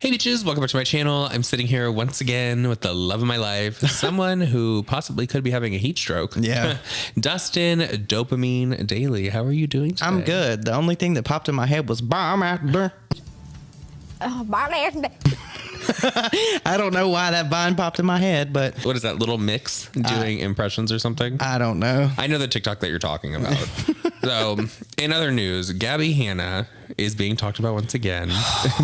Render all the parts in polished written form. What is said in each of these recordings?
Hey bitches, welcome back to my channel. I'm sitting here once again with the love of my life, someone who possibly could be having a heat stroke. Yeah. Dustin Dopamine Daily. How are you doing today? I'm good. The only thing that popped in my head was bomb after. I don't know why that vine popped in my head, but What is that little mix doing impressions or something? I don't know. I know the TikTok that you're talking about. So, in other news, Gabbie Hanna is being talked about once again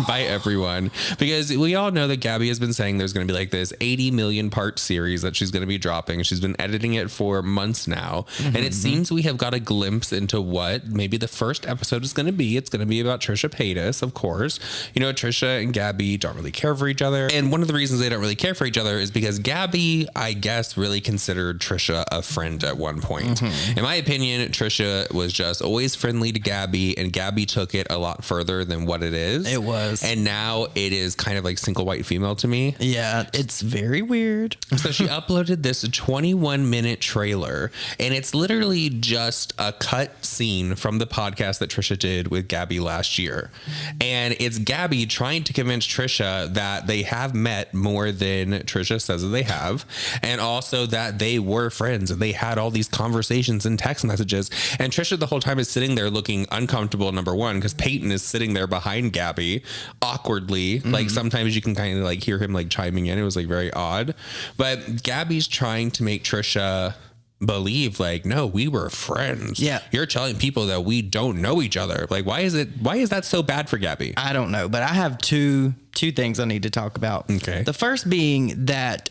by everyone because we all know that Gabbie has been saying there's going to be like this 80 million part series that she's going to be dropping. She's been editing it for months now. And it seems we have got a glimpse into what maybe the first episode is going to be. It's going to be about Trisha Paytas, of course. You know, Trisha and Gabbie don't really care for each other. And one of the reasons they don't really care for each other is because Gabbie, I guess, really considered Trisha a friend at one point. In my opinion, Trisha was just always friendly to Gabbie, and Gabbie took it a lot further than what it is. It was. And now it is kind of like single white female to me. Yeah, it's very weird. So she uploaded this 21-minute trailer, and it's literally just a cut scene from the podcast that Trisha did with Gabbie last year. And it's Gabbie trying to convince Trisha that they have met more than Trisha says that they have, and also that they were friends and they had all these conversations and text messages. And Trisha the whole time is sitting there looking uncomfortable, number one, because Peyton is sitting there behind Gabbie awkwardly. Like sometimes you can kind of like hear him like chiming in. It was like very odd. But Gabbie's trying to make Trisha believe like, no, we were friends. Yeah. You're telling people that we don't know each other. Like, why is that so bad for Gabbie? I don't know, but I have two things I need to talk about. Okay. The first being that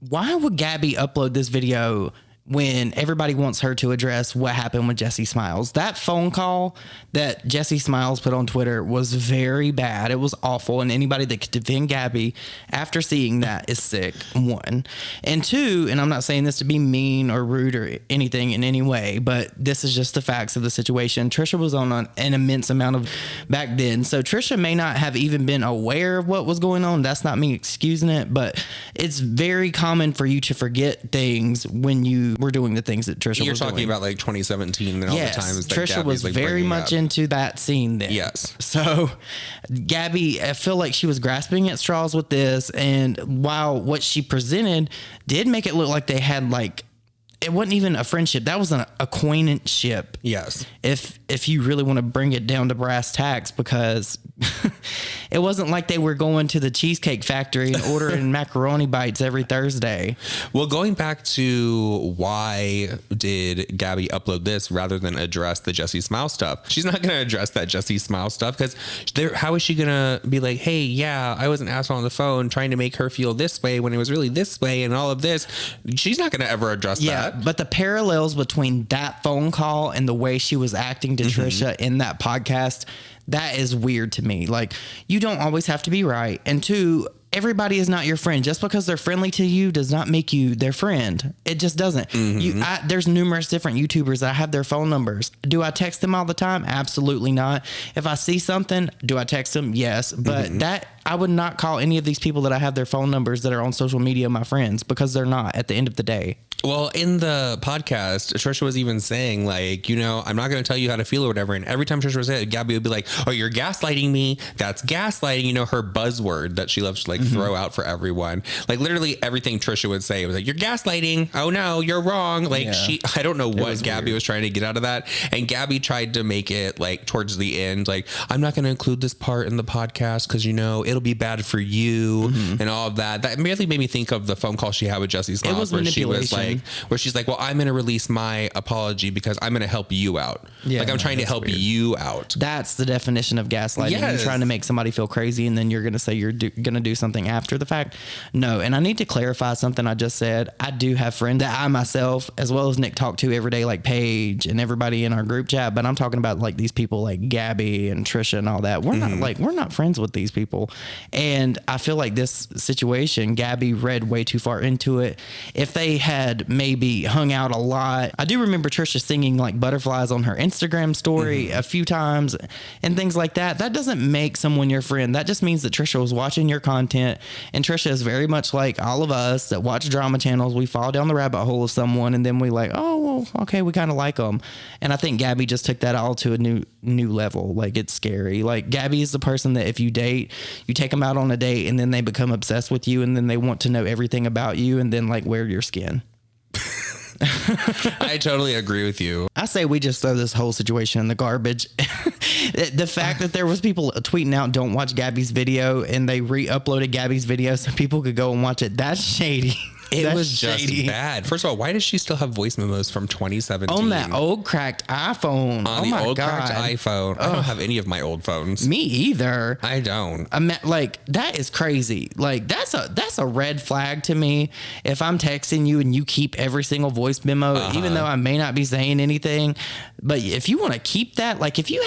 why would Gabbie upload this video when everybody wants her to address what happened with Jessie Smiles? That phone call that Jessie Smiles put on Twitter was very bad. It was awful. And anybody that could defend Gabbie after seeing that is sick, one. And two, and I'm not saying this to be mean or rude or anything in any way, but this is just the facts of the situation. Trisha was on an immense amount of back then. So Trisha may not have even been aware of what was going on. That's not me excusing it, but it's very common for you to forget things when you were doing the things that Trisha was doing. You're talking about like 2017 and all the times that Trisha Gabbie's was like very much into that scene then. Yes. So Gabbie, I feel like she was grasping at straws with this, and while what she presented did make it look like they had like, it wasn't even a friendship. That was an acquaintanceship. Yes. If you really want to bring it down to brass tacks, because it wasn't like they were going to the Cheesecake Factory and ordering macaroni bites every Thursday. Well, going back to why did Gabbie upload this rather than address the Jessie Smile stuff? She's not going to address that Jessie Smile stuff because how is she going to be like, hey, yeah, I was an asshole on the phone trying to make her feel this way when it was really this way and all of this. She's not going to ever address that. But the parallels between that phone call and the way she was acting to Trisha in that podcast, that is weird to me. Like, you don't always have to be right. And two, everybody is not your friend. Just because they're friendly to you does not make you their friend. It just doesn't. There's numerous different YouTubers that I have their phone numbers. Do I text them all the time? Absolutely not. If I see something, do I text them? Yes. But that I would not call any of these people that I have their phone numbers that are on social media my friends, because they're not at the end of the day. Well, in the podcast, Trisha was even saying, like, you know, I'm not going to tell you how to feel or whatever. And every time Trisha was it, Gabbie would be like, oh, you're gaslighting me. That's gaslighting. You know, her buzzword that she loves to like throw out for everyone. Like literally everything Trisha would say was like, you're gaslighting. Oh, no, you're wrong. Like I don't know what Gabbie was trying to get out of that. And Gabbie tried to make it like towards the end, like, I'm not going to include this part in the podcast because, you know, it'll be bad for you and all of that. That merely made me think of the phone call she had with Jessie Smiles. It was where she was manipulation. where she's like, well, I'm going to release my apology because I'm going to help you out. Yeah, like I'm trying to help you out. That's the definition of gaslighting. Yes. You're trying to make somebody feel crazy, and then you're going to say you're going to do something after the fact. No. And I need to clarify something I just said. I do have friends that I myself, as well as Nick, talk to every day, like Paige and everybody in our group chat. But I'm talking about like these people like Gabbie and Trisha and all that. We're not friends with these people. And I feel like this situation, Gabbie read way too far into it. If they had maybe hung out a lot, I do remember Trisha singing like butterflies on her Instagram story a few times and things like that. That doesn't make someone your friend. That just means that Trisha was watching your content, and Trisha is very much like all of us that watch drama channels. We fall down the rabbit hole of someone, and then we like, oh, well, okay, we kind of like them. And I think Gabbie just took that all to a new level. Like, it's scary. Like, Gabbie is the person that if you date, you you take them out on a date and then they become obsessed with you and then they want to know everything about you and then like wear your skin. I totally agree with you. I say we just throw this whole situation in the garbage. The fact that there was people tweeting out, don't watch Gabbie's video, and they re-uploaded Gabbie's video so people could go and watch it. That's shady. It was just bad. First of all, why does she still have voice memos from 2017? On that old cracked iPhone. On the old cracked iPhone. I don't have any of my old phones. Me either. I don't. Like, that is crazy. Like, that's a red flag to me. If I'm texting you and you keep every single voice memo, even though I may not be saying anything, but if you want to keep that, like if you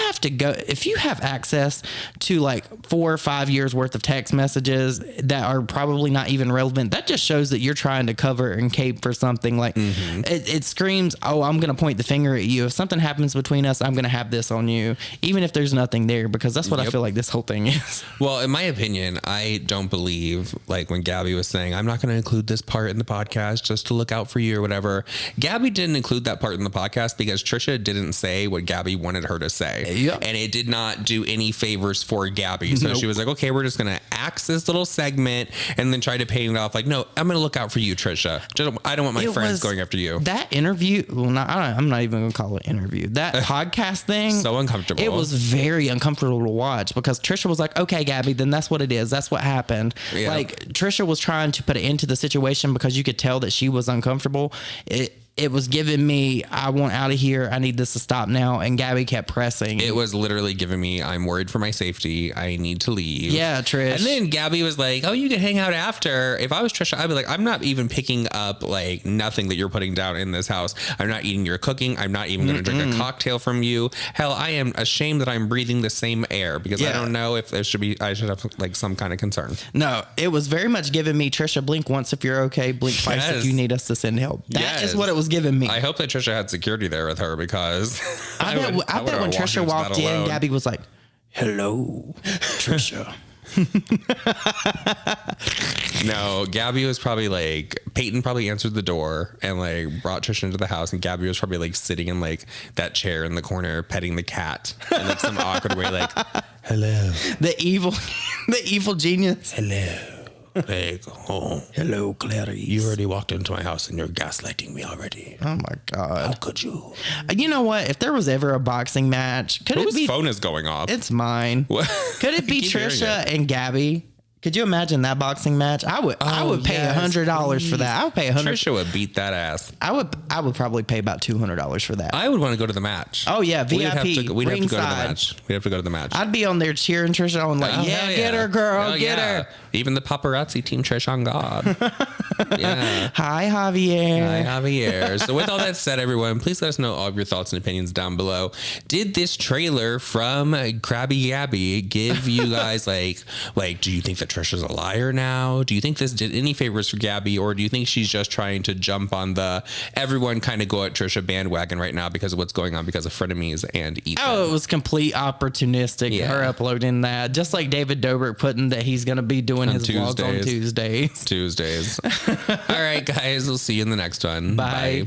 have access to like 4 or 5 years worth of text messages that are probably not even relevant, that just shows that you're trying to cover and cape for something. Like it screams, oh, I'm going to point the finger at you. If something happens between us, I'm going to have this on you, even if there's nothing there, because that's what I feel like this whole thing is. Well, in my opinion, I don't believe, like when Gabbie was saying, I'm not going to include this part in the podcast just to look out for you or whatever. Gabbie didn't include that part in the podcast because Trisha didn't say what Gabbie wanted her to say. Yep. And it did not do any favors for Gabbie. So she was like, okay, we're just going to axe this little segment and then try to pay it off. Like, no, I'm going to look out for you, Trisha. I don't want my friends going after you. That interview, well, I'm not even going to call it interview. That podcast thing. So uncomfortable. It was very uncomfortable to watch because Trisha was like, okay, Gabbie, then that's what it is. That's what happened. Yeah. Like Trisha was trying to put it into the situation because you could tell that she was uncomfortable. It was giving me, I want out of here. I need this to stop now. And Gabbie kept pressing. It was literally giving me, I'm worried for my safety. I need to leave. Yeah, Trish. And then Gabbie was like, oh, you can hang out after. If I was Trisha, I'd be like, I'm not even picking up like nothing that you're putting down in this house. I'm not eating your cooking. I'm not even going to drink a cocktail from you. Hell, I am ashamed that I'm breathing the same air because I don't know if I should have like some kind of concern. No, it was very much giving me, Trisha, blink once if you're okay. Blink twice if you need us to send help. That is what it was giving me. I hope that Trisha had security there with her because I bet when Trisha walked in, Gabbie was like, hello, Trisha. No, Gabbie was probably like, Peyton probably answered the door and like brought Trisha into the house, and Gabbie was probably like sitting in like that chair in the corner petting the cat in like some awkward way, like, hello. The evil genius. Hello. Like, oh, hello, Clary. You already walked into my house and you're gaslighting me already. Oh my God. How could you? You know what? If there was ever a boxing match, whose phone is going off? It's mine. What? Could it be Trisha and Gabbie? Could you imagine that boxing match? I would pay $100 for that. I would pay $100. Trisha would beat that ass. I would probably pay about $200 for that. I would want to go to the match. Oh yeah, VIP. We'd have to go to the match. We'd have to go to the match. I'd be on there cheering Trisha on like, get her, girl, get her. Even the paparazzi team Trish on God. Yeah. Hi, Javier. Hi, Javier. So with all that said, everyone, please let us know all of your thoughts and opinions down below. Did this trailer from Krabby Gabbie give you guys like, do you think that Trisha's a liar now? Do you think this did any favors for Gabbie, or do you think she's just trying to jump on the everyone kind of go at Trisha bandwagon right now because of what's going on because of frenemies and Ethan? Oh, it was complete opportunistic. Yeah. Her uploading that, just like David Dobrik putting that he's going to be doing his vlogs on Tuesdays. All right, guys, we'll see you in the next one. Bye.